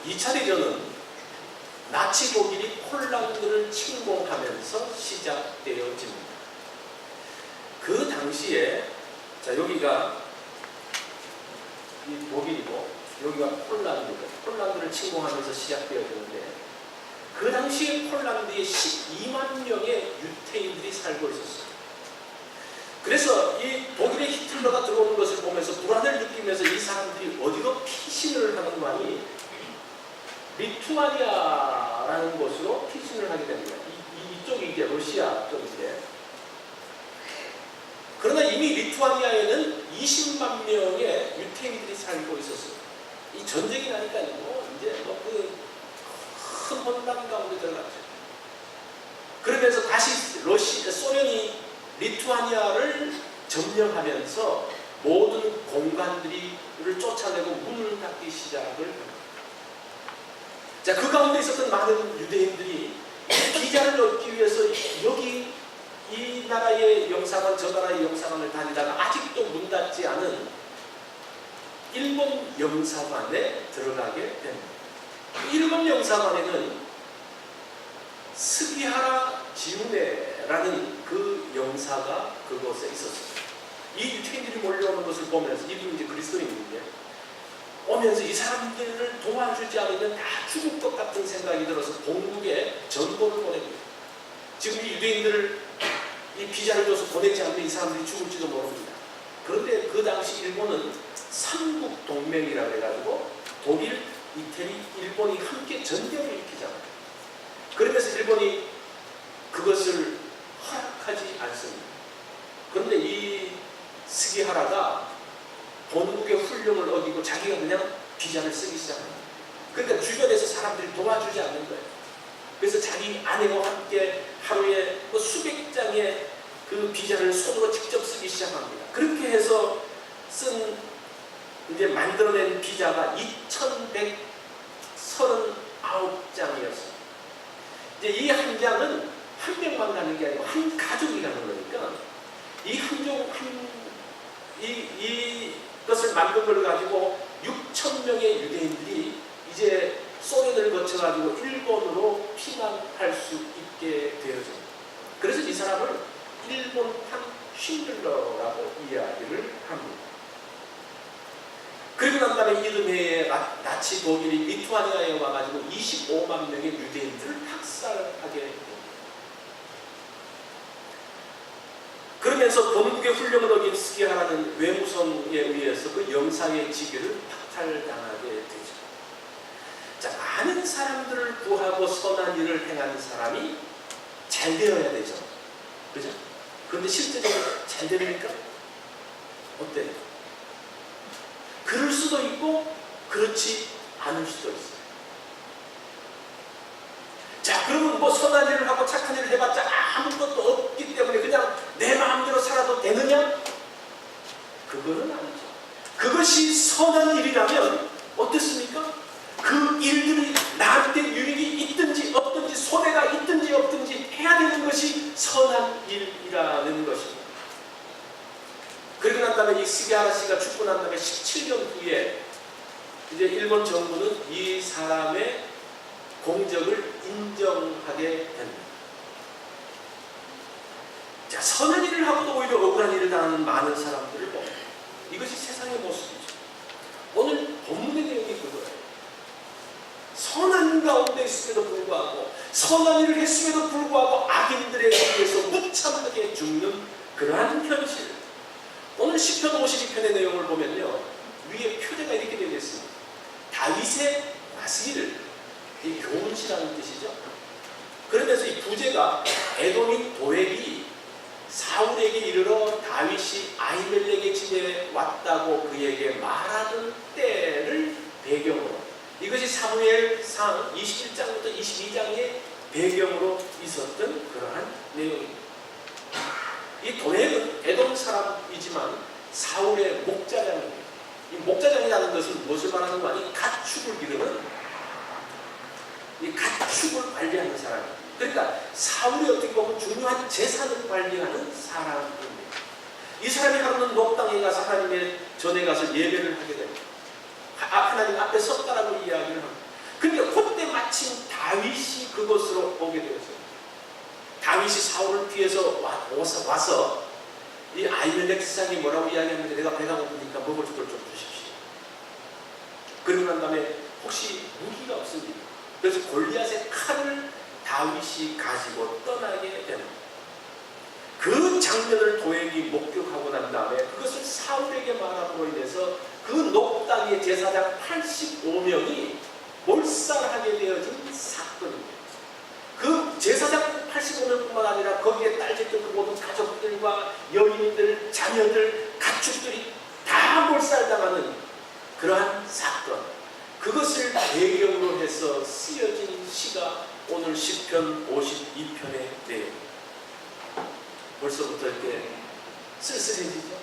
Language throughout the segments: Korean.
2차 대전은 나치 독일이 폴란드를 침공하면서 시작되어집니다. 그 당시에 자 여기가 이 독일이고 여기가 폴란드를 침공하면서 시작되어지는데 그 당시에 폴란드에 12만 명의 유태인들이 살고 있었어요. 그래서 이 독일의 히틀러가 들어오는 것을 보면서 불안을 느끼면서 이 사람들이 어디로 피신을 하는 거니 리투아니아라는 곳으로 피신을 하게 됩니다. 이쪽이 이제 러시아 쪽인데 그러나 이미 리투아니아에는 20만 명의 유태인들이 살고 있었어요. 이 전쟁이 나니까 이제 큰 혼란 가운데 들어갔죠. 그러면서 다시 소련이 리투아니아를 점령하면서 모든 공간들을 쫓아내고 문을 닫기 시작을 합니다. 자, 그 가운데 있었던 많은 유대인들이 비자를 얻기 위해서 여기 이 나라의 영사관 저 나라의 영사관을 다니다가 아직도 문 닫지 않은 일본 영사관에 들어가게 됩니다. 일본 영사관에는 스기하라 지우네라는 그 영사가 그곳에 있었습니다. 이 유태인들이 몰려오는 것을 보면서 이분이 이제 그리스도인인데 오면서 이 사람들을 도와주지 않으면 다 죽을 것 같은 생각이 들어서 본국에 전보를 보냅니다. 지금 이 유대인들을 이 비자를 줘서 보내지 않으면 이 사람들이 죽을지도 모릅니다. 그런데 그 당시 일본은 삼국 동맹이라고 해가지고 독일, 이태리, 일본이 함께 전쟁을 일으키잖아요. 그러면서 일본이 그것을 허락하지 않습니다. 그런데 이 스기하라가 본국의 훈령을 어기고 자기가 그냥 비자를 쓰기 시작합니다. 그러니까 주변에서 사람들이 도와주지 않는 거예요. 그래서 자기 아내와 함께 하루에 수백 장의 그 비자를 손으로 직접 쓰기 시작합니다. 그렇게 해서 이제 만들어낸 비자가 2139장이었어요. 이제 이 한 장은 한 명만 가는 게 아니고 한 가족이 가는 거니까 이것을 만든 걸 가지고 6,000명의 유대인들이 이제 소련을 거쳐가지고 일본으로 피난할 수 있게 되어집니다. 그래서 이 사람을 일본판 쉰들러라고 이야기를 합니다. 그리고 난 다음에 이듬해에 나치 독일이 리투아니아에 와가지고 25만 명의 유대인들을 학살하게 됩니다. 그러면서 본국의 훈령을 어긴 스기하라는 외무성에 의해서 그 영사의 직위를 박탈당하게 되죠. 자, 많은 사람들을 구하고 선한 일을 행하는 사람이 잘 되어야 되죠. 그죠? 그런데 실제적으로 잘 됩니까? 어때요? 그럴 수도 있고 그렇지 않을 수도 있어요. 자, 그러면 선한 일을 하고 착한 일을 해봤자 아무것도 없기 때문에 그냥 내 마음대로 살아도 되느냐? 그거는 아니죠. 그것이 선한 일이라면 어떻습니까? 그 일들이 나한테 유익이 있든지 없든지 손해가 있든지 없든지 해야 되는 것이 선한 일이라는 것입니다. 그리고 난 다음에 이 스기하라 씨가 죽고 난 다음에 17년 후에 이제 일본 정부는 이 사람의 공적을 인정하게 됩니다. 자, 선한 일을 하고도 오히려 억울한 일을 당하는 많은 사람들을 봅니다. 이것이 세상의 모습이죠. 오늘 본문의 내용이 그거예요. 선한 가운데 있음에도 불구하고 선한 일을 했음에도 불구하고 악인들에 의해서 무참하게 죽는 그러한 현실. 오늘 시편 52편의 내용을 보면요, 위에 표제가 이렇게 되어 있습니다. 다윗의 나스일, 이 교훈시라는 뜻이죠. 그러면서 이 부제가 에돔인 도액이 사울에게 이르러 다윗이 아히멜렉의 집에 왔다고 그에게 말하는 때를 배경으로, 이것이 사무엘상 21장부터 22장의 배경으로 있었던 그러한 내용입니다. 이 도액은 에돔 사람이지만 사울의 목자장입니다. 이 목자장이라는 것은 무엇을 말하는 거 아니? 가축을 기르는, 이 가축을 관리하는 사람입니다. 그러니까 사울이 어떻게 보면 중요한 재산을 관리하는 사람입니다. 이 사람이 하루는 녹당에 가서 하나님의 전에 가서 예배를 하게 됩니다. 하나님 앞에 섰다라고 이야기를 합니다. 근데 그때 마침 다윗이 그곳으로 오게 되었어요. 다윗이 사울을 피해서 와서 이 아히멜렉 지상이 뭐라고 이야기하는데, 내가 배가 고프니까 먹을 걸 좀 주십시오. 그러고 난 다음에 혹시 무기가 없습니까? 그래서 골리앗의 칼을 다윗이 가지고 떠나게 됩니다. 그 장면을 도액이 목격하고 난 다음에 그것을 사울에게 말함으로 인해서 그 녹당의 제사장 85명이 몰살하게 되어진 사건입니다. 그 제사장 85명뿐만 아니라 거기에 딸렸던 그 모든 가족들과 여인들, 자녀들, 가축들이 다 몰살당하는 그러한 사건, 그것을 배경으로 해서 쓰여진 시가 오늘 시편 52편의 내용입니다. 벌써부터 이렇게 쓸쓸해지죠?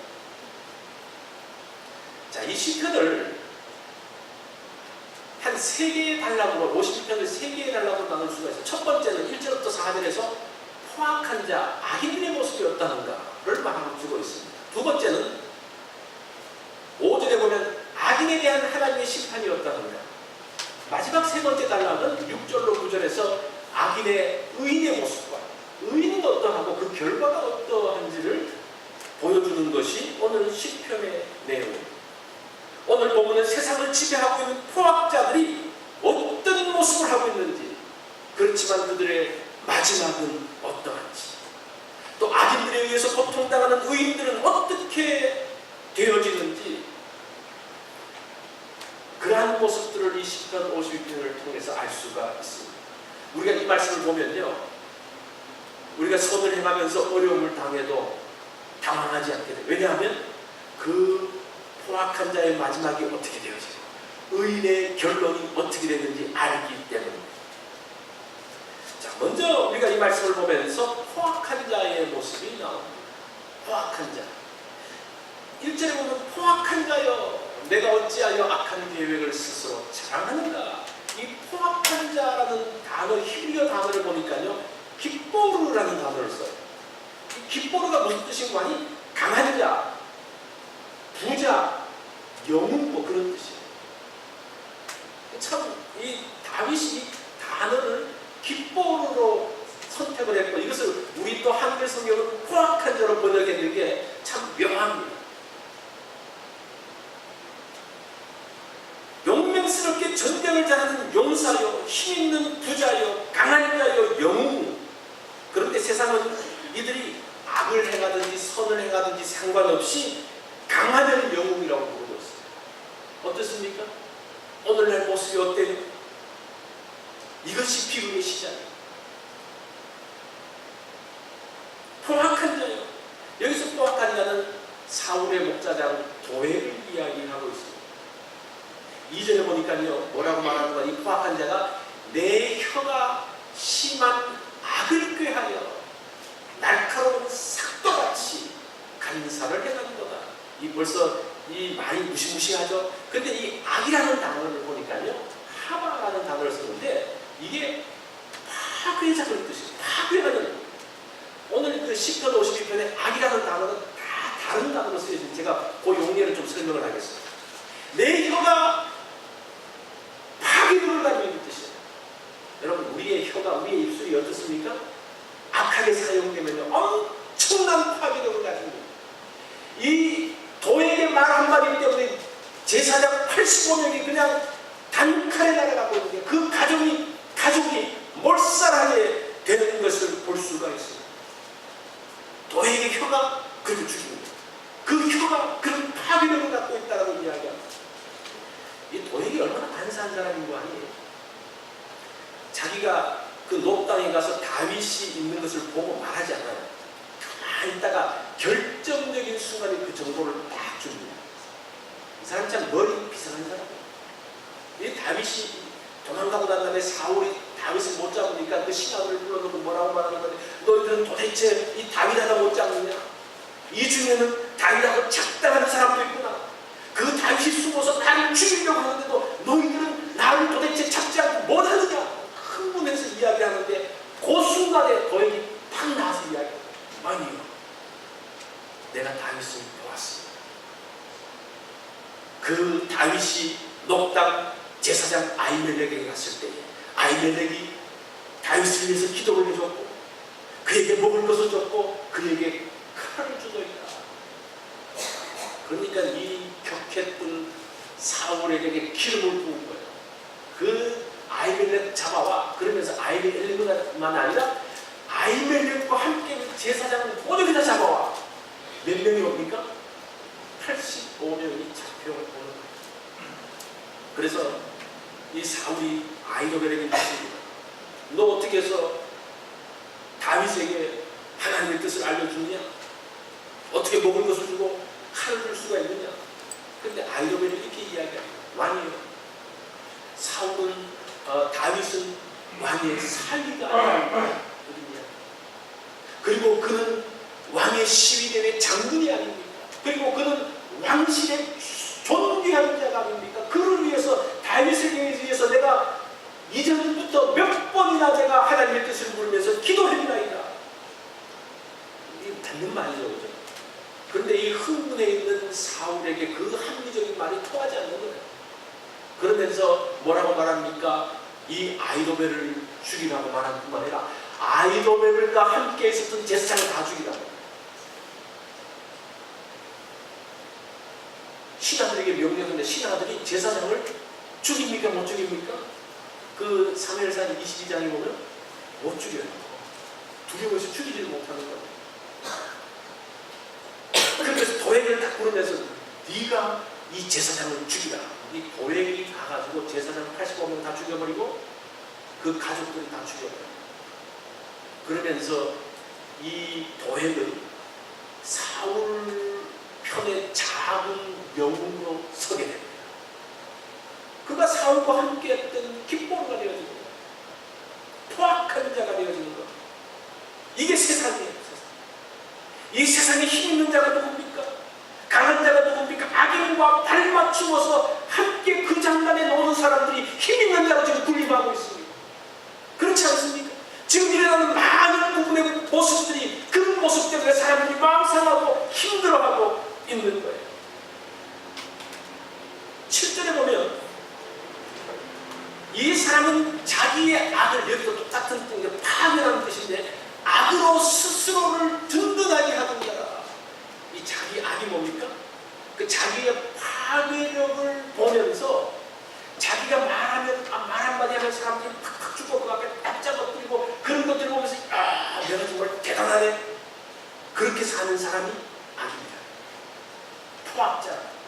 자, 이 시편을 한 3개의 단락으로, 52편을 3개의 단락으로 나눌 수가 있어요. 첫 번째는 1절부터 4절에서 포악한 자, 악인들의 모습이 어떠한가를 말하고 주고 있습니다. 두 번째는 5절에 보면 악인에 대한 하나님의 심판이 어떠한가. 마지막 세 번째 단락은 6절로 9절에서 악인의 의인의 모습과 의인은 어떠하고 그 결과가 어떠한지를 보여주는 것이 오늘 시편의 내용입니다. 오늘 보면은 세상을 지배하고 있는 포악자들이 어떤 모습을 하고 있는지, 그렇지만 그들의 마지막은 어떠한지, 또 악인들에 의해서 고통당하는 의인들은 어떻게 되어지는지, 그러한 모습들을 이 시편 52편을 통해서 알 수가 있습니다. 우리가 이 말씀을 보면요, 우리가 선을 행하면서 어려움을 당해도 당황하지 않게 돼요. 왜냐하면 그 포악한 자의 마지막이 어떻게 되어지고 의인의 결론이 어떻게 되는지 알기 때문입니다. 자, 먼저 우리가 이 말씀을 보면서 포악한 자의 모습이 나옵니다. 포악한 자. 1절에 보면 포악한 자여 내가 어찌하여 악한 계획을 스스로 자랑하는가. 이 포악한 자라는 단어, 히브리어 단어를 보니까요, 깃보르라는 단어를 써요. 이 깃보르가 무슨 뜻인가 하니 강한 자, 부자, 영웅, 뭐 그런 뜻이에요. 참 이 다윗이 이 단어를 깃보르로 선택을 했고, 이것을 우리 또 한글 성경은 포악한 자로 번역했는 게 참 묘합니다. 용맹스럽게 전쟁을 잘하는 용사요, 힘있는 부자요, 강한 자요, 영웅. 그런데 세상은 이들이 악을 행하든지 선을 행하든지 상관없이 강하면 영웅이라고 부르고 있어요. 어떻습니까? 오늘날 모습이 어때요? 이것이 비극의 시작이에요. 포악한 자요. 여기서 포악한 자는 사울의 목자장 도액을 이야기하고 있습니다. 2절에 보니까요, 뭐라고 말하는가? 이 포악한 자가 내 혀가 심한 악을 꾀하여 날카로운 삭도같이 간사를 행한도다. 이 벌써 이 말이 무시무시하죠? 근데 이 악이라는 단어를 보니까요, 하바라는 단어를 쓰는데, 이게 파괴자의 뜻이에요. 파괴하는. 오늘 그 시편 52편에 악이라는 단어는 다 다른 단어로 쓰여집니다. 제가 그 용례를 좀 설명을 하겠습니다. 내 혀가 파괴력을 가지고 있는 뜻이에요. 여러분, 우리의 혀가, 우리의 입술이 어떻습니까? 악하게 사용되면요, 엄청난 파괴력을 가지고 있는. 이 도액의 말 한마디 때문에 제사장 85명이 그냥 단칼에 날아가고 있는데, 그 가족이 몰살하게 되는 것을 볼 수가 있습니다. 도액의 혀가 그를 죽입니다. 그 혀가 그런 파괴력을 갖고 있다고 이야기합니다. 이 도액이 얼마나 간사한 사람인 거 아니에요? 자기가 그 녹당에 가서 다윗이 있는 것을 보고 말하지 않아요. 가만히 있다가 결정적인 순간에 그 정보를 딱 줍니다. 이 사람 참 머리 비상한 사람이에요. 이 다윗이 도망가고 난 다음에 사울이 다윗을 못 잡으니까 그 신하들을 불러놓고 뭐라고 말하는 건데, 너희들은 도대체 이 다윗 하나 못 잡느냐? 이 중에는 다윗하고 작당하는 사람도 있구나. 그 다윗이 숨어서 나를 죽이려고 하는데도 너희들은 나를 도대체 잡지 않고 못 하느냐? 흥분해서 이야기하는데, 그 순간에 도액이 팍 나와서 이야기해요. 아니요, 내가 다윗을 보았습니다. 그 다윗이 녹당 제사장 아히멜렉에게 갔을 때에 아히멜렉이 다윗을 위해서 기도를 해줬고 그에게 먹을 것을 줬고 그에게 칼을 주더이다. 그러니까 이 격했던 사울에게 기름을 부은 거예요. 그 아히멜렉 잡아와. 그러면서 아히멜렉만 아니라 아히멜렉과 함께 제사장을 모두 다 잡아와. 몇 명이 옵니까? 85명이 잡혀오는 거예요. 그래서 이 사울이 아히도벨에게 묻습니다. 너 어떻게 해서 다윗에게 하나님의 뜻을 알려주느냐? 어떻게 먹을 것을 주고 칼을 줄 수가 있느냐? 그런데 아히도벨이 이렇게 이야기합니다. 왕이요, 사울은 다윗은 왕의 사위가 아닙니다. 그리고 그는 왕의 시위대의 장군이 아닙니까? 그리고 그는 왕실의 존귀한 자가 아닙니까? 그를 위해서, 다윗을 위해서 내가 이전부터 몇 번이나 내가 하나님의 뜻을 물으면서 기도했나이다. 이게 맞는 말이죠, 그죠? 그런데 이 흥분해 있는 사울에게 그 합리적인 말이 통하지 않는 거예요. 그러면서 뭐라고 말합니까? 이 아히도벨을 죽이라고 말하는 뿐만 아니라 아히도벨과 함께 있었던 제사장을 다 죽이라고. 신하들에게 명령했는데 신하들이 제사장을 죽입니까? 못 죽입니까? 그 사무엘상 22장에 보면 못 죽여요. 두려워서 죽이지를 못하는 거예요. 그래서 도액을 딱 부르면서 네가 이 제사장을 죽이라. 이 도액이 가가지고 제사장 85명 다 죽여버리고 그 가족들이 다 죽여버려요. 그러면서 이 도액은 사울 편의 작은 영웅으로 서게 됩니다. 그가 사울과 함께했던 기쁨가 되어지는 거예요. 포악한 자가 되어지는 거예요. 이게 세상이에요. 이 세상에 힘 있는 자가 누굽니까? 강한 자가 누굽니까? 악인과 발맞추어서 함께 그 장단에 노는 사람들이 힘 있는 자로 지금 군림하고 있습니다. 그렇지 않습니까? 지금 일어나는 많은 부분의 모습들이 그 모습 때문에 사람들이 마음 상하고 힘들어하고 있는 거예요. 7절에 보면 이 사람은 자기의 악을, 여기도 똑같은 뜻인데 파괴라는 뜻인데 악으로 스스로를 든든하게 하는 자라. 이 자기 악이 뭡니까? 그 자기의 파괴력을 보면서 자기가 말하면 말 한마디 하면 사람들이 팍팍 죽고 그 앞에 납작 엎드리고 그런 것들을 보면서 아, 내가 정말 대단하네. 그렇게 사는 사람이 악입니다. 포악자.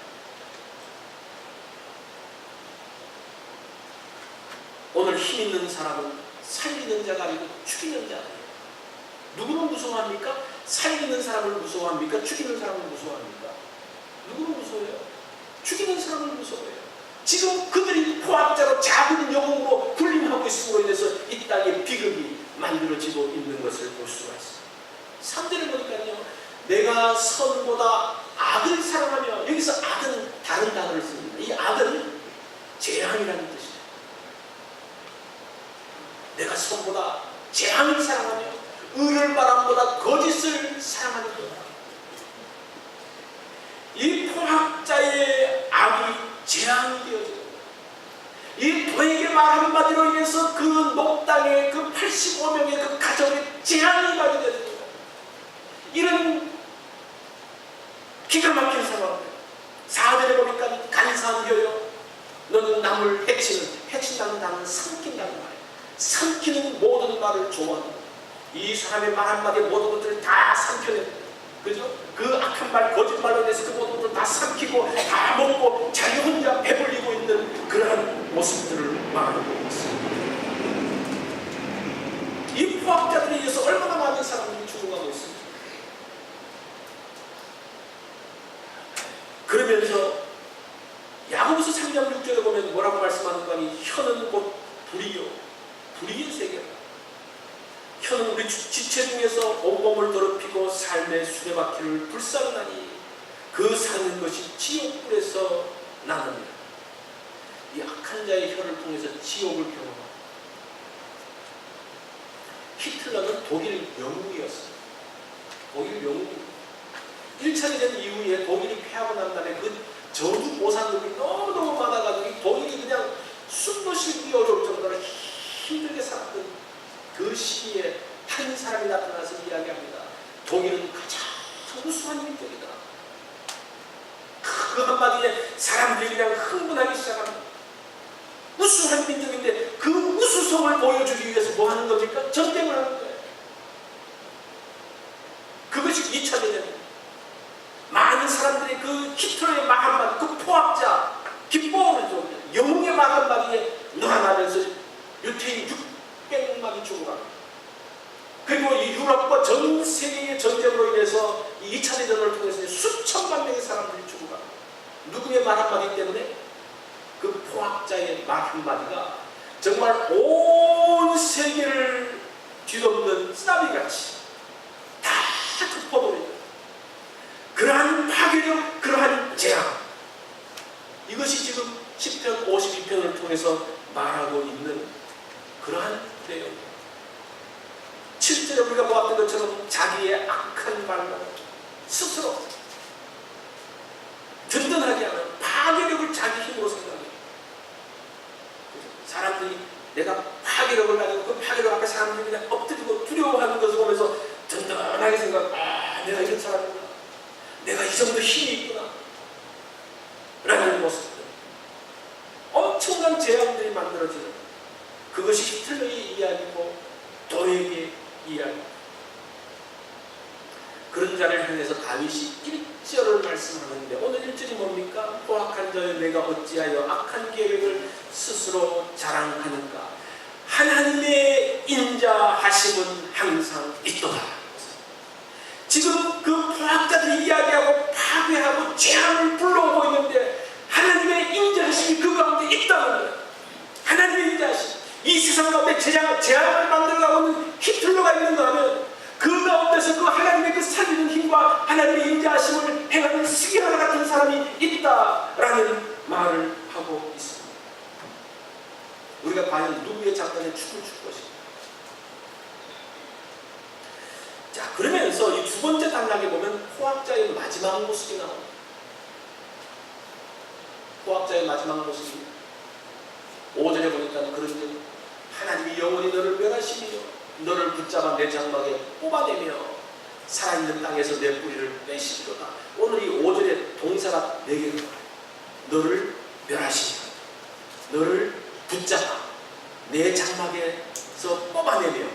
오늘 힘 있는 사람은 살리는 자가 아니고 죽이는 자예요. 누구를 무서워합니까? 살리는 사람을 무서워합니까? 죽이는 사람을 무서워합니까? 누구를 무서워해요? 죽이는 사람을 무서워해요. 지금 그들이 포악자로 작은 영웅으로 군림하고 있음으로 인해서 이 땅에 비극이 만들어지고 있는 것을 볼 수가 있어요. 3절에 보니까요, 내가 선보다 악을 사랑하며, 여기서 악은 다른 단어를 씁니다. 이 악은 재앙이라는 뜻이에요. 내가 선보다 재앙을 사랑하며 의를 바람보다 거짓을 사랑하는 거다. 이 포악자의 악이 재앙이 되어지는 거다. 이 도액의 말 한마디로 인해서 그 녹당의 그 85명의 그 가정의 재앙이 가게 되어지는 거다. 이런 기가 막힌 상황이에요. 4절에 보니까 간사하여요. 너는 남을 해친다는 단어는 삼킨다는 말이에요. 삼키는 모든 말을 좋아한다. 이 사람의 말 한마디에 모든 것들을 다 삼켜냅니다. 그죠? 그 악한 말, 거짓말로 인해서 그 모든 것들을 다 삼키고 다 먹고 자기 혼자 배불리고 있는 그러한 모습들을 말하고 있습니다. 이 포악자들에 의해서 얼마나 많은 사람들이 죽어가고 있습니다. 그러면서 야고보서 3장 6절에 보면 뭐라고 말씀하는 거 아니? 혀는 곧 불이요, 불의의 세계다. 혀는 우리 지체 중에서 온몸을 더럽히고 삶의 수레바퀴를 불사르나니 그 사는 것이 지옥불에서 나느니라. 이 악한 자의 혀를 통해서 지옥을 경험합니다. 히틀러는 독일 영웅이었어요. 독일 영웅. 1차 대전 이후에 독일이 패하고 난 다음에 그 저주 보상금이 너무너무 많아가지고 독일이 그냥 그 시기에 한 사람이 나타나서 이야기합니다. 독일은 가장 우수한 민족이다. 그 한마디에 사람들이 그냥 흥분하기 시작합니다. 우수한 민족인데 그 우수성을 보여주기 위해서 뭐 하는 겁니까? 전쟁을 하는 거예요. 그것이 2차 대전입니다. 많은 사람들이 그 히틀러의 말 한마디, 그 포악자, 기뻐하는 좀 영웅의 말 한마디에 놀아나면서 유태인 600만이 죽어갑니다. 그리고 이 유럽과 전 세계의 전쟁으로 인해서 이 2차 대전을 통해서 수천만 명의 사람들이 죽어갑니다. 누구의 말 한마디 때문에? 그 포악자의 말 한마디가 정말 온 세계를 뒤덮는 쓰나미같이 다 덮어버립니다. 그러한 파괴력, 그러한 재앙, 이것이 지금 시편 52편을 통해서 말하고 있는 그러한 내용입니다. 7절에 우리가 보았던 것처럼 자기의 악한 말로 스스로 든든하게 하는 파괴력을 자기 힘으로 생각해요. 사람들이 내가 파괴력을 가지고 그 파괴력 앞에 사람들이 그냥 엎드리고 두려워하는 것을 보면서 든든하게 내가 이런 사람이구나, 내가 이 정도 힘이 있구나 라는 모습들, 엄청난 재앙들이 만들어지는 그것이 히틀러의 이야기고 도액의 이야기입니다. 그런 자를 향해서 다윗이 1절을 말씀하는데 오늘 1절이 뭡니까? 포악한 자여 내가 어찌하여 악한 계획을 스스로 자랑하는가? 하나님의 인자하심은 항상 있도다. 지금 그 포악자들이 이야기하고 파괴하고 재앙을 불러오고 있는데 하나님의 인자하심이 그 가운데 있다는 거예요. 하나님의 인자하심. 이 세상 가운데 재앙을 만들어가고 있는 히틀러가 있는가 하면 그 가운데서 그 하나님의 그 살리는 힘과 하나님의 인자하심을 행하는 스기하나 같은 사람이 있다라는 말을 하고 있습니다. 우리가 과연 누구의 장단에 춤을 출 것인가? 자, 그러면서 이 두 번째 단락에 보면 포악자의 마지막 모습이 나옵니다. 포악자의 마지막 모습이 5절에 보니까 그런데 하나님이 영원히 너를 멸하시며 너를 붙잡아 내 장막에 뽑아내며 살아있는 땅에서 내 뿌리를 빼시리로다. 오늘 이 5절에 동사가 4개가 나와요. 너를 멸하시며 너를 붙잡아 내 장막에서 뽑아내며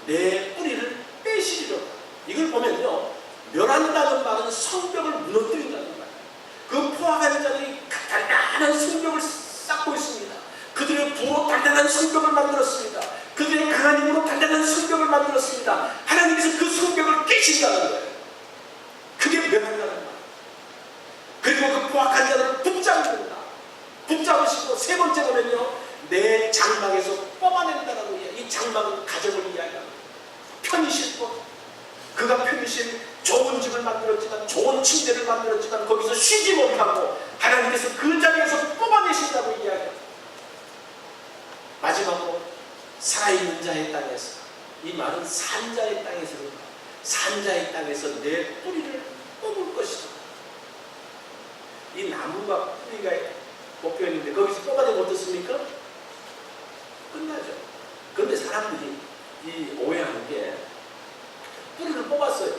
내 뿌리를 빼시리로다. 이걸 보면요, 멸한다는 말은 성벽을 무너뜨린다는 말이에요. 그 포악한 자들이 단단한 성벽을 쌓고 있습니다. 그들의 부로 단단한 성벽을 만들었습니다. 그들의 강한 힘으로 단단한 성벽을 만들었습니다. 하나님께서 그 성벽을 깨신다는 거예요. 그게 멸한다는 말. 그리고 그 포악한 자들을 붙잡는다. 붙잡으시고 세 번째 보면요, 내 장막에서 뽑아낸다라고 해요. 이 장막은 가정을 이야기합니다. 편히 싣고 그가 편히 쉴 좋은 집을 만들었지만, 좋은 침대를 만들었지만 거기서 쉬지 못하고 하나님께서 그 자리에서 뽑아내신다고 이야기합니다. 마지막으로 살아있는 자의 땅에서, 이 말은 산자의 땅에서, 산자의 땅에서 내 뿌리를 뽑을 것이다. 이 나무가 뿌리가 뽑혀있는데 거기서 뽑아내면 어떻습니까? 끝나죠. 그런데 사람들이 이 오해하는 게 뿌리를 뽑았어요.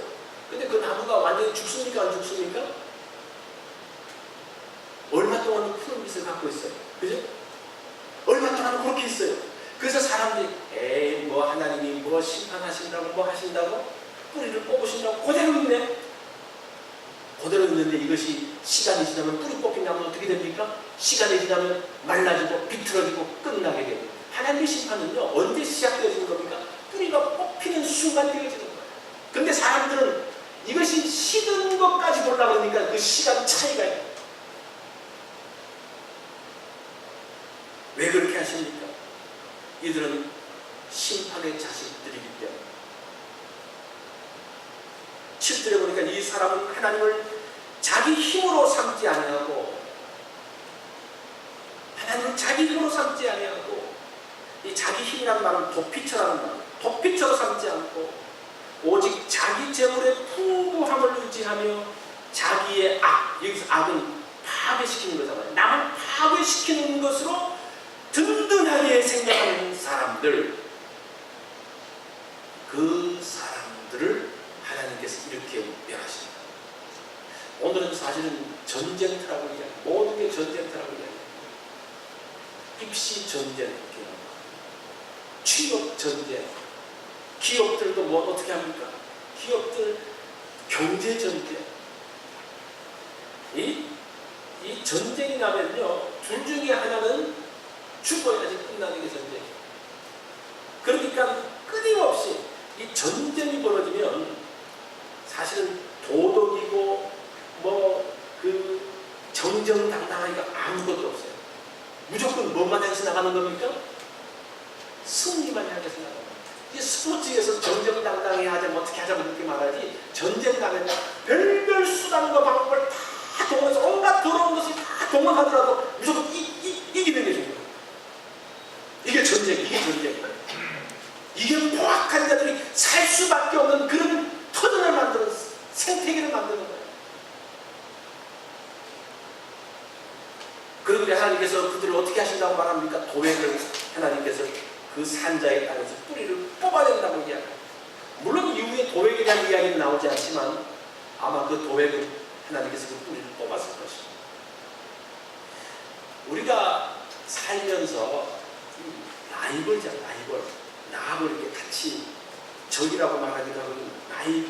근데 그 나무가 완전히 죽습니까? 안 죽습니까? 얼마 동안 푸른 빛을 갖고 있어요. 그죠? 얼마 동안 그렇게 있어요. 그래서 사람들이 에이 뭐 하나님이 뭐 심판하신다고 뭐 하신다고 뿌리를 뽑으신다고 그대로 있네. 그대로 있는데 이것이 시간이 지나면 뿌리 뽑힌 나무는 어떻게 됩니까? 시간이 지나면 말라지고 비틀어지고 끝나게 됩니다. 하나님의 심판은요, 언제 시작되어지는 겁니까? 뿌리가 뽑히는 순간 되어지는 거예요. 근데 사람들은 이것이 시든 것까지 보려고 그러니까 그 시간 차이가 있어요. 왜 그렇게 하십니까? 이들은 심판의 자식들이기 때문에. 7절에 보니까 이 사람은 하나님을 자기 힘으로 삼지 아니하고, 하나님을 자기 힘으로 삼지 아니하고, 이 자기 힘이라는 말은 도피처라는 말, 도피처로 삼지 않고 오직 자기 재물의 풍부함을 의지하며 자기의 악, 여기서 악은 파괴시키는 거잖아요. 남을 파괴시키는 것으로 든든하게 생각하는 사람들, 그 사람들을 하나님께서 이렇게 멸하십니다. 오늘은 사실은 전쟁터라고 이야기해요. 모든 게 전쟁터라고 이야기해요. 입시 전쟁, 취업 전쟁, 기업들도 뭐 어떻게 합니까? 기업들 경제 전쟁. 이 전쟁이 나면요, 둘 중에 하나는 죽어야지 끝나는 게 전쟁이에요. 그러니까 끊임없이 이 전쟁이 벌어지면 사실은 도덕이고 뭐 그 정정당당하기가 아무것도 없어요. 무조건 뭐만 향해서 나가는 겁니까? 승리만 향해서 나가는 겁니다. 이 스포츠에서 정정당당히 하자면 어떻게 하자면 그렇게 말하지, 전쟁 나면 별별 수단과 방법을 다 동원해서 온갖 더러운 것을 다 동원하더라도 무조건 이기는 게 중요해요. 이게 전쟁, 이게 전쟁이에요. 이게 포악한 자들이 살 수밖에 없는 그런 터전을 만드는, 생태계를 만드는 거예요. 그런데 하나님께서 그들을 어떻게 하신다고 말합니까? 도액을 하나님께서 그 산자의 땅에서 뿌리를 뽑아낸다고 이야기합니다. 물론 이후에 도액에 대한 이야기는 나오지 않지만 아마 그 도액을 하나님께서 그 뿌리를 뽑았을 것입니다. 우리가 살면서 라이벌이잖아, 라이벌. 나하고 이렇게 같이 적이라고 말하기도 하고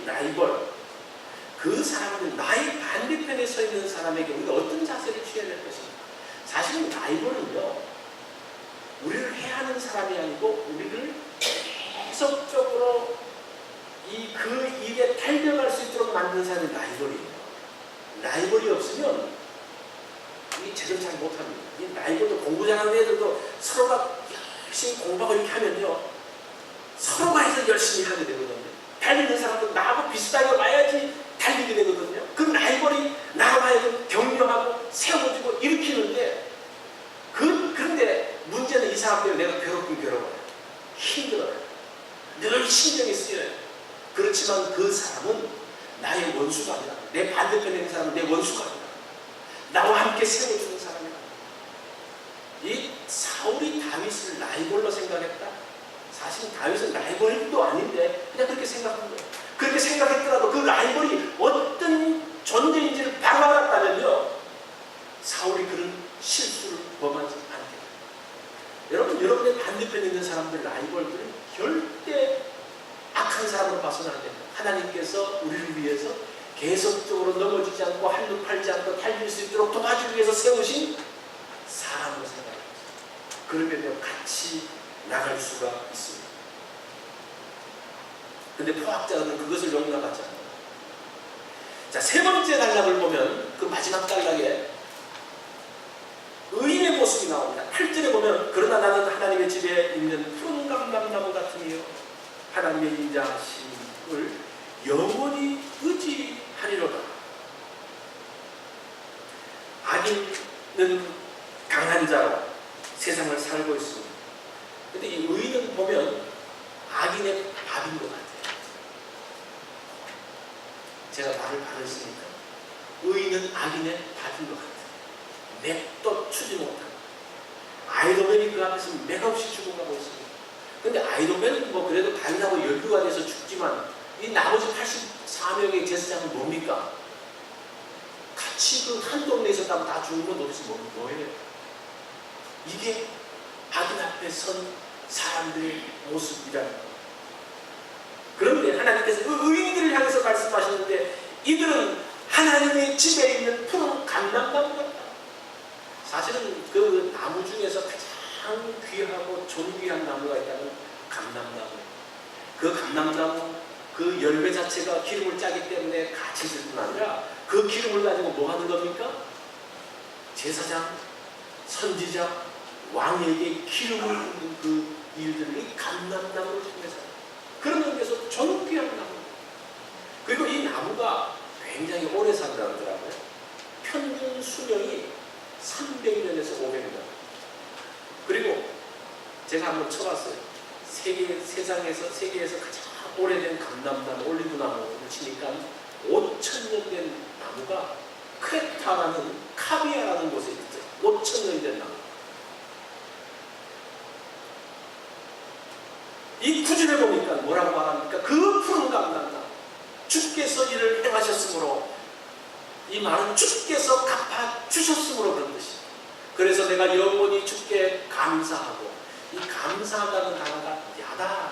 라이벌. 그 사람들, 나의 반대편에 서 있는 사람에게 우리가 어떤 자세를 취해야 될 것인가. 사실은 라이벌은요, 우리를 해하는 사람이 아니고 우리를 계속적으로 그 일에 탈병할 수 있도록 만드는 사람이 라이벌이에요. 라이벌이 없으면 이게 제대로 잘 못합니다. 이 라이벌도 공부 잘하는 애들도 서로가 열심히 공부하고 이렇게 하면요, 서로가 해서 열심히 하게 되거든요. 달리는 사람도 나하고 비슷하게 와야지 달리게 되거든요. 그 라이벌이 나로 하여금 격려하고 세워주고 일으키는데, 그런데 문제는 이 사람 때문에 내가 괴롭긴 괴로워요. 힘들어요. 늘 신경이 쓰여요. 그렇지만 그 사람은 나의 원수가 아니라, 내 반대편에 있는 사람은 내 원수가 아니라 나와 함께 세워주는 사람이다. 이 사울이 다윗을 라이벌로 생각했다? 사실 다윗은 라이벌도 아닌데 그냥 그렇게 생각한 거예요. 그렇게 생각했더라도 그 라이벌이 어떤 존재인지를 바로 알았다면요, 사울이 그런 실수를 범하지 않게 돼요. 여러분, 여러분의 반대편에 있는 사람들, 라이벌들은 절대 악한 사람으로 봐서는 안 됩니다. 하나님께서 우리를 위해서 계속적으로 넘어지지 않고 한눈 팔지 않고 달릴 수 있도록 도와주기 위해서 세우신 사람으로 생각합니다. 그러면 같이 나갈 수가 있습니다. 근데 포악자는 그것을 용납하지 않아요. 자, 세 번째 단락을 보면 그 마지막 단락에 의인의 모습이 나옵니다. 8절에 보면, 그러나 나는 하나님의 집에 있는 푸른 감람나무 같으며 하나님의 인자하심을 영원히 의지하리로다. 악인은 강한 자로 세상을 살고 있습니다. 근데 이 의인은 보면 악인의 밥인 것 같아요. 제가 말을 바르시니까 의인은 악인의 밥인 것 같아요. 맥도 추지 못하고 아이도벤이 그 앞에서 맥없이 죽어가고 있습니다. 근데 아이도벤은 뭐 그래도 다윗하고 열교가 돼서 죽지만 이 나머지 84명의 제사장은 뭡니까? 같이 그 한 동네에 있었다고 다 죽은 건 도대체 뭐예요? 이게 악인 앞에 선 사람들의 모습이라는 거예요. 그런데 하나님께서 그 의인들을 향해서 말씀하시는데, 이들은 하나님의 집에 있는 푸른 감람나무 같다. 사실은 그 나무 중에서 가장 귀하고 존귀한 나무가 있다면 감람나무. 그 감람나무 그 열매 자체가 기름을 짜기 때문에 같이 있을 뿐 아니라 그 기름을 가지고 뭐 하는 겁니까? 제사장, 선지자, 왕에게 기름을 붓는 그 일들을 이 감람나무를 통해서, 그런 의미에서 존귀한 나무. 그리고 이 나무가 굉장히 오래 산다더라고요. 평균 수명이 300년에서 500년. 그리고 제가 한번 쳐봤어요. 세계에서 가장 오래된 감람나무, 올리브나무를 치니까 5,000년 된 나무가 크레타라는, 카비아라는 곳에 있죠. 5,000년 된 나무. 이 9절에 보니까 뭐라고 말합니까? 그 푸른 감람나무 주께서 이를 행하셨으므로, 이 말은 주께서 갚아주셨으므로 그런 것입니다. 그래서 내가 영원히 주께 감사하고, 이 감사한다는 단어가 야다,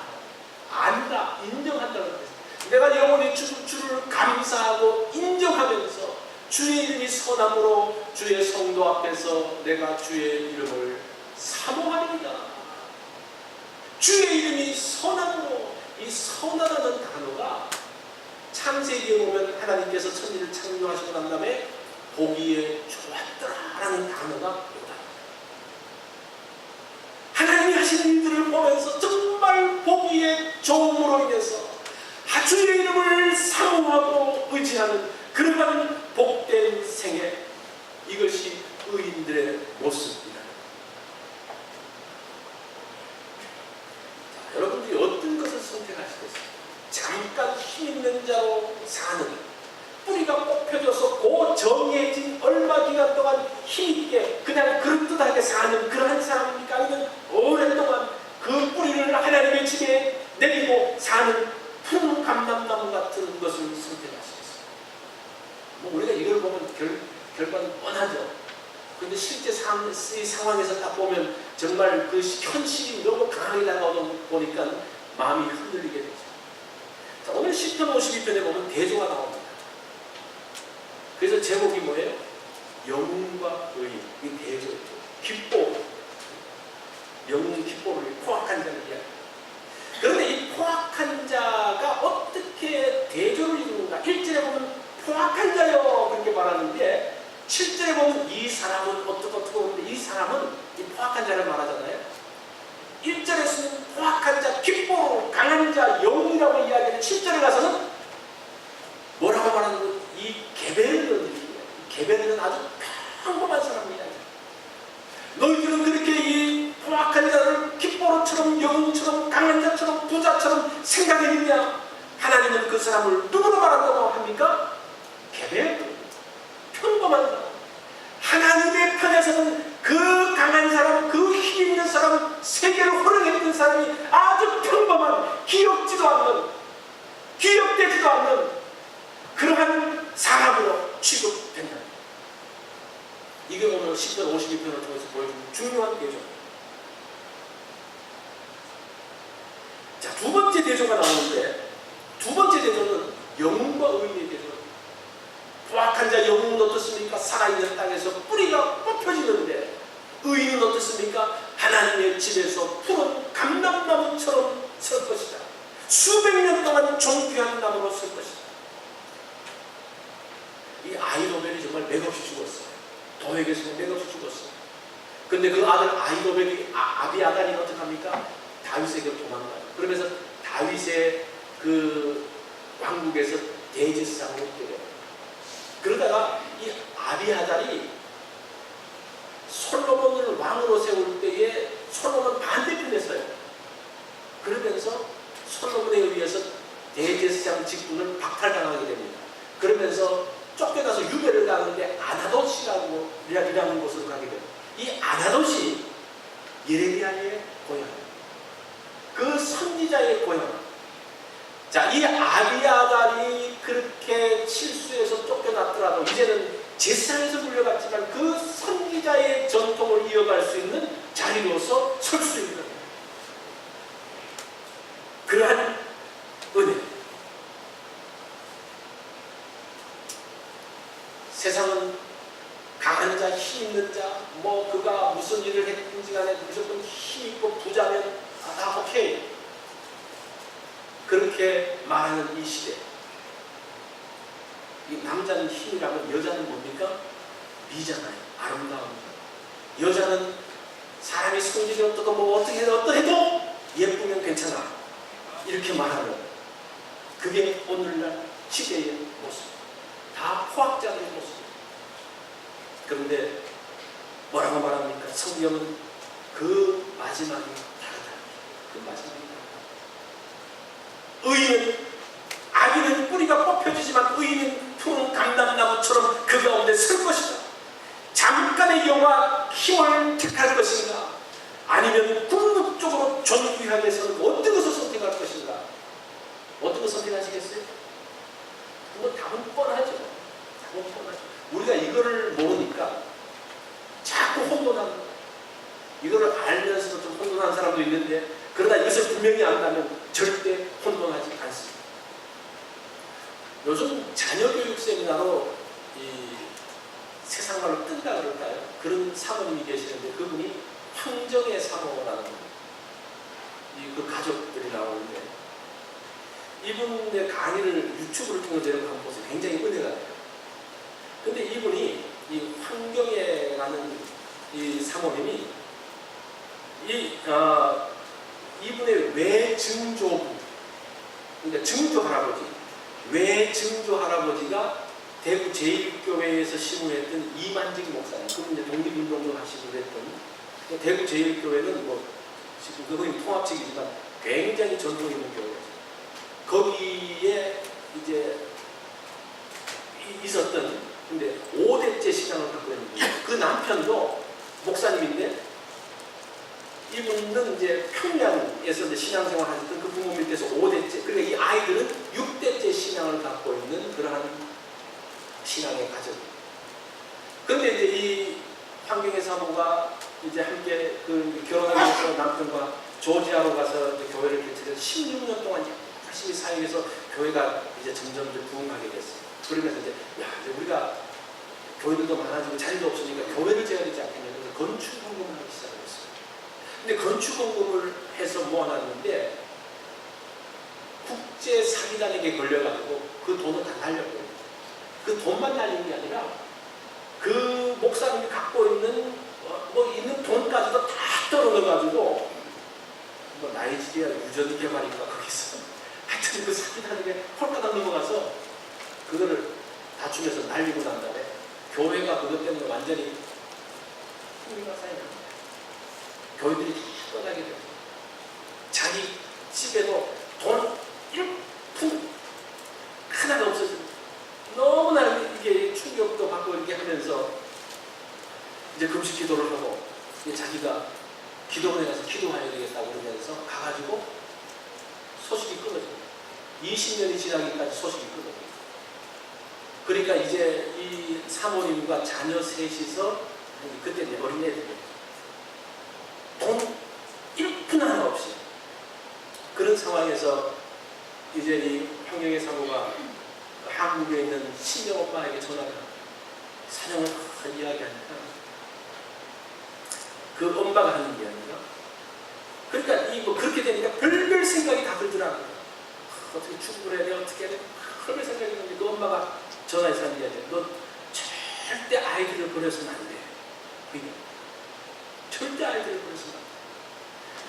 안다, 인정한다는 뜻입니다. 내가 영원히 주를 감사하고 인정하면서 주의 이름이 선함으로 주의 성도 앞에서 내가 주의 이름을 사모하리이다. 주의 이름이 선함으로, 이 선하다는 단어가 창세기에 보면 하나님께서 천지를 창조하시고 난 다음에 보기에 좋았더라라는 단어가 오다. 하나님이 하시는 일들을 보면서 정말 보기에 좋음으로 인해서 주의 이름을 사모하고 의지하는 그러한 복된 생애, 이것이 의인들의 모습이다. 자, 여러분들이 어떤 것을 선택하시겠습니까? 잠깐 힘있는 자로 사는, 뿌리가 뽑혀져서 그 정해진 얼마 기간 동안 힘있게 그냥 그릇듯하게 사는 그러한 사람입니까? 아니면 오랫동안 그 뿌리를 하나님의 집에 내리고 사는 푸른 감람나무 같은 것을 선택하시겠어요? 뭐 우리가 이걸 보면 결과는 뻔하죠. 그런데 실제 이 상황에서 딱 보면 정말 그 현실이 너무 강하게 다가오다 보니까 마음이 흔들리게 되죠. 자, 오늘 시편 52편에 보면 대조가 나옵니다. 그래서 제목이 뭐예요? 영웅과 의인. 이 대조예요. 기뻐. 영웅 기뻐를 포악한 자를 이야기합니다. 그런데 이 포악한 자가 어떻게 대조를 이루는가? 1절에 보면 포악한 자요 그렇게 말하는데 7절에 보면 이 사람은 어떻게 보는데, 이 사람은 이 포악한 자를 말하잖아요. 1절에서는 포악한 자, 기뻐, 강한 자, 영웅이라고 이야기하는 7절에 가서는 뭐라고 말하는 거예요? 이 게베르는 아주 평범한 사람이야. 너희들은 그렇게 이 포악한 자를 기뻐로처럼, 영웅처럼, 강한 자처럼, 부자처럼 생각했느냐? 하나님은 그 사람을 누구로 말한다고 합니까? 게베르, 평범한 사람. 하나님의 편에서는 그 강한 사람, 그 힘 있는 사람, 세계를 호령했던 사람이 아주 평범한, 기억지도 않는, 기억되지도 않는 그러한 사람으로 취급된다. 이게 오늘 10편 52편을 통해서 보여주는 중요한 대조. 자, 두 번째 대조가 나오는데, 두 번째 대조는 영웅과 의인의 대조. 포악한 자 영웅은 어떻습니까? 살아있는 땅에서 뿌리가 뽑혀지는데, 의인은 어떻습니까? 하나님의 집에서 푸른 감람나무처럼 설 것이다. 수백 년 동안 존귀한 나무로 설 것이다. 이 아히도벨이 정말 맥없이 죽었어요. 도액에서 맥없이 죽었어요. 근데 그 아들 아히도벨이 아비아달이 어떻게 합니까? 다윗에게 도망가요. 그러면서 다윗의 그 왕국에서 대제사장으로 되어요. 그러다가 이 아비아달이 솔로몬을 왕으로 세울 때에 솔로몬 반대편에 서요. 그러면서 솔로몬에 의해서 대제사장 직분을 박탈당하게 됩니다. 그러면서 쫓겨나서 유배를 가는데 아나돗이라고 이라는 곳으로 가게 됩니다. 이 아나돗이 예레미야의 고향, 그 선지자의 고향. 자, 이 아비아달이 그렇게 실수해서 쫓겨났더라도 이제는 제사장에서 물려갔지만 그 선지자의 전통을 이어갈 수 있는 자리로서 설 수 있는 그러한 은혜. 세상은 강한 자, 힘 있는 자, 뭐 그가 무슨 일을 했든지 간에 무조건 힘 있고 부자면 다 오케이, 그렇게 말하는 이 시대. 이 남자는 힘이라면 여자는 뭡니까? 미잖아요. 아름다운. 여자는 사람이 성질이 어떻고 뭐 어떻게 해도 예쁘면 괜찮아, 이렇게 말하는, 그게 오늘날 시대의 모습. 다 포악자들의 모습. 그런데 뭐라고 말합니까? 성경은 그 마지막이 다르다. 그 마지막이 다르다. 의인은, 악인은 뿌리가 뽑혀지지만 의인은 푸른 감람나무처럼 그 가운데 설 것이다. 잠깐의 영화 힘을 택할 것인가? 아니면 궁극적으로 존귀하게 서는 어떤 것을 선택할 것인가? 어떤 것 선택하시겠어요? 그건 답은 뻔하죠. 답은 뻔하죠. 우리가 이거를 모르니까 자꾸 혼돈하는 거예요. 이거를 알면서도 좀 혼돈한 사람도 있는데, 그러나 이것을 분명히 안다면 절대 혼돈하지 않습니다. 요즘 자녀교육 세미나로 이 세상말로 뜬다 그럴까요? 그런 사모님이 계시는데, 그분이 황정의 사모라는 그 가족들이 나오는데, 이분의 강의를 유튜브를 통해서 여러분 한번 보세요. 굉장히 은혜가 돼요. 근데 이분이 이 황경애라는 이 사모님이 이분의 외증조부, 그러니까 증조 할아버지, 외증조 할아버지가 대구 제1교회에서 신우했던 이만직 목사님, 그분 이제 독립운동을 하시고 그랬던, 대구 제1교회는 뭐 지금 그거는 통합책이지만 굉장히 전통 있는 교회예요. 거기에 이제 있었던, 근데 5대째 신앙을 갖고 있는 거예요. 그 남편도 목사님인데, 이분은 이제 평양에서 이제 신앙생활 하셨던 그 부모 밑에서 5대째, 그러니까 이 아이들은 6대째 신앙을 갖고 있는 그러한 신앙의 가정이에요. 그런데 이제 이 황경애 사모가 이제 함께 그 결혼하기 위해서 남편과 조지아로 가서 이제 교회를 개최해서 16년 동안 열심히 사역해서 교회가 이제 점점 이제 부흥하게 됐어요. 그러면서 이제 이제 우리가 교회들도 많아지고 자리도 없으니까 교회를 지어야 되지 않겠냐. 그래서 건축 헌금을 하기 시작했어요. 근데 건축 헌금을 해서 모아놨는데 국제 사기단에게 걸려가지고 그 돈을 다 날렸거든요. 그 돈만 날린 게 아니라 그 목사님이 갖고 있는 있는 돈까지도 다 떨어져가지고 뭐 나이지리아 유전 개발인가 거기서 하여튼 그 사기단에게 홀가닥 넘어가서 그거를 다주면서 날리고 난 다음에 교회가 그것 때문에 완전히 풍미가 쌓여납니다. 교회들이 다 떠나게 돼요. 자기 집에도 돈 1푼 하나가 없어집니다. 너무나 이게 충격도 받고 이렇게 하면서 이제 금식 기도를 하고 자기가 기도원에 가서 기도해야 되겠다고 그러면서 가가지고 소식이 끊어집니다. 20년이 지나기까지 소식이 끊어집니다. 그러니까 이제 이 사모님과 자녀 셋이서 그때 이제 어린애들이 돈 1푼 하나 없이 그런 상황에서 이제 이 황경애 사모가 한국에 있는 친정 엄마에게 전화를 사정을 이야기하니까 그 엄마가 하는 이야기가, 그러니까 이 뭐 그렇게 되니까 별별 생각이 다 들더라고요. 어떻게 축구를 해야 돼, 어떻게 해야 돼, 별별 생각이 드는데 그 엄마가 전화해서 하는 이야기야. 너 절대 아이들을 버려서는 안 돼. 그러니까 절대 아이들을 버려서는 안 돼.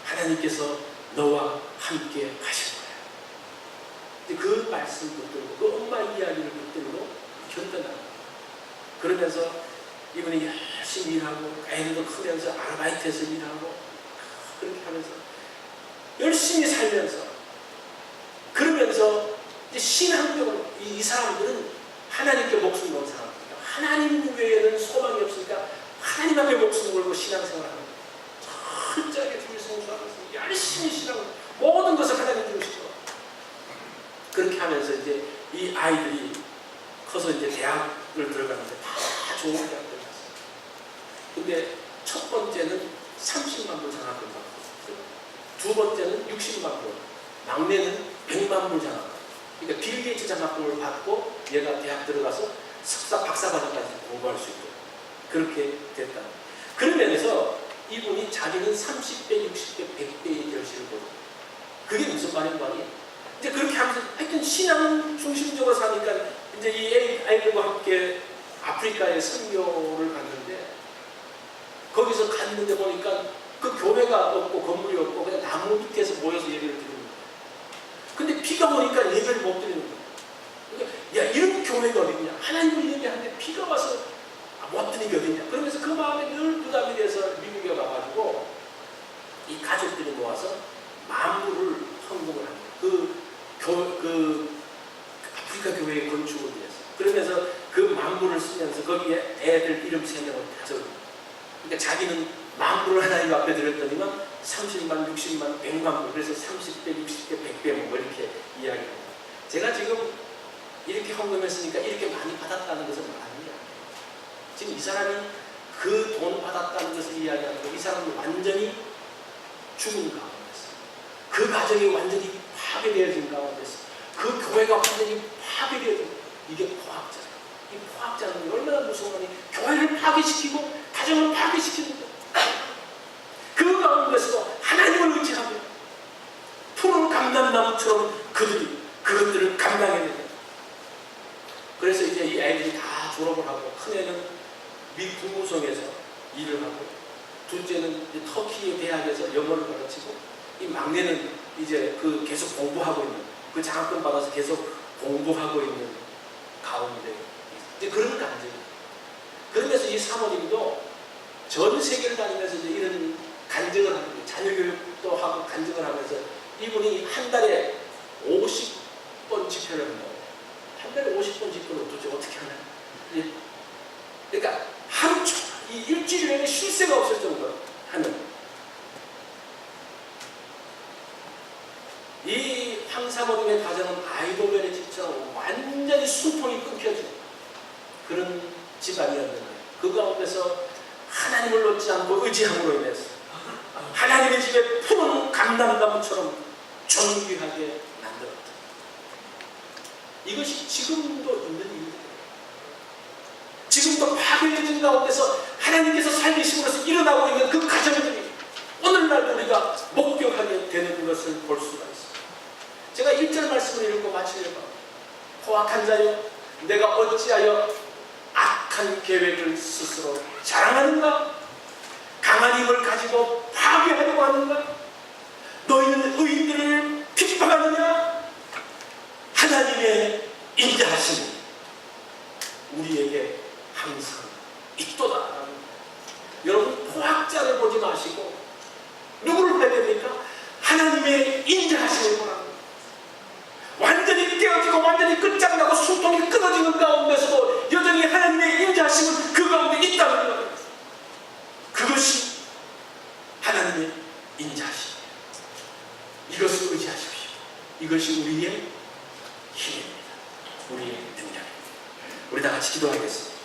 하나님께서 너와 함께 하실 거야. 근데 그 말씀 붙들고 그 엄마 이야기를 붙들고 견뎌나가요. 그러면서 이분이 열심히 일하고 애들도 크면서 아르바이트해서 일하고 그렇게 하면서 열심히 살면서 그러면서 이제 신앙적으로 이 사람들은 하나님께 목숨 건 사람입니다. 하나님 외에는 소망이 없으니까 하나님 앞에 목숨 걸고 신앙생활을 합니다. 철저하게 주를 성수하면서 열심히 신앙을 모든 것을 하나님 주시고 그렇게 하면서 이제 이 아이들이 커서 이제 대학을 들어가는데 다 좋은 대학들 갔어요. 근데 첫 번째는 30만 불 장학금 받고, 두 번째는 60만 불, 막내는 100만 불 장학금. 그러니까 빌 게이츠 장학금을 받고 얘가 대학 들어가서 석사, 박사과정까지 공부할 수 있고 그렇게 됐다. 그러면서 이분이 자기는 30배, 60배, 100배의 결실을 보고, 그게 무슨 말인 말이에요? 이제 그렇게 하면서 하여튼 신앙 중심적으로 사니까 이제 이 아이들과 함께 아프리카에 선교를 갔는데, 거기서 갔는데 보니까 그 교회가 없고 건물이 없고 그냥 나무 밑에서 모여서 예배를 드리는 거예요. 근데 비가 오니까 예배를 못 드리는 거예요. 그러니까 야, 이런 교회가 어딨냐? 하나님을 예배하는데 비가 와서 못 드리는 게 어딨냐? 그러면서 그 마음에 늘 부담이 돼서 미국에 가가지고 이 가족들이 모아서 만불을 헌금을 합니다. 그 아프리카 교회의 건축을 위해서. 그러면서 그 만불을 쓰면서 거기에 애들 이름 3명을 다 적어요. 그러니까 자기는 만불을 하나님 앞에 드렸더니만 30만, 60만, 100만 불, 그래서 30배, 60배, 100배 뭐 이렇게 이야기합니다. 제가 지금 이렇게 헌금했으니까 이렇게 많이 받았다는 것은 아니에요. 지금 이 사람이 그 돈 받았다는 것을 이야기하는 거, 이 사람은 완전히 죽은 가운데서, 그 가정이 완전히 파괴되어진 가운데서, 그 교회가 완전히 파괴되어진, 이게 포악자예요. 이 포악자는 얼마나 무서우니 교회를 파괴시키고 가정을 파괴시키는 거예요. 그 가운데서도 하나님을 의지하며 푸른 감람나무처럼 그들이 그것들을 감당해야 돼요. 그래서 이제 이 아이들이 다 졸업을 하고, 큰애는 미 국무성에서 일을 하고, 둘째는 이제 터키의 대학에서 영어를 가르치고, 이 막내는 이제 그 계속 공부하고 있는, 그 장학금 받아서 계속 공부하고 있는 가운데 이제 그런 간증이에요. 그러면서 이 사모님도 전 세계를 다니면서 이제 이런 간증을 하는 거예요. 자녀 교육도 하고 간증을 하면서 이분이 한 달에 50번 집회를 한다고. 한 달에 50번 집회를 도대체 어떻게 하나? 그러니까 하루 종일, 이 일주일 내내 쉴 새가 없을 정도로 하는. 이 황사모님의 가정은 아이돌의 집처럼 완전히 숨통이 끊겨진 그런 집안이었는데, 그 가운데서 하나님을 놓지 않고 의지함으로 인해서 하나님의 집에 푸른 감람나무처럼 존귀하게 만들었다. 이것이 지금도 있는 일이에요. 지금도 파괴된 가운데서 하나님께서 살리심으로써 일어나고 있는 그 가정들이 오늘날 우리가 목격하게 되는 것을 볼 수가 있습니다. 제가 1절 말씀을 읽고 마치려고 합니다. 포악한 자여, 내가 어찌하여 악한 계획을 스스로 자랑하는가? 강한 힘을 가지고 파괴하려고 하는가? 너희는 의인들을 핍박하느냐? 하나님의 인자하심이 우리에게 항상 있도다. 여러분, 포악자를 보지 마시고 누구를 봐야 됩니까? 하나님의 인자하심을 보라. 완전히 깨어지고 완전히 끝장나고 숨통이 끊어지는 가운데서도 여전히 하나님의 인자하심은 그 가운데 있다는 거예요. 그것이 하나님의 인자하심이에요. 이것을 의지하십시오. 이것이 우리의 힘입니다. 우리의 능력입니다. 우리 다 같이 기도하겠습니다.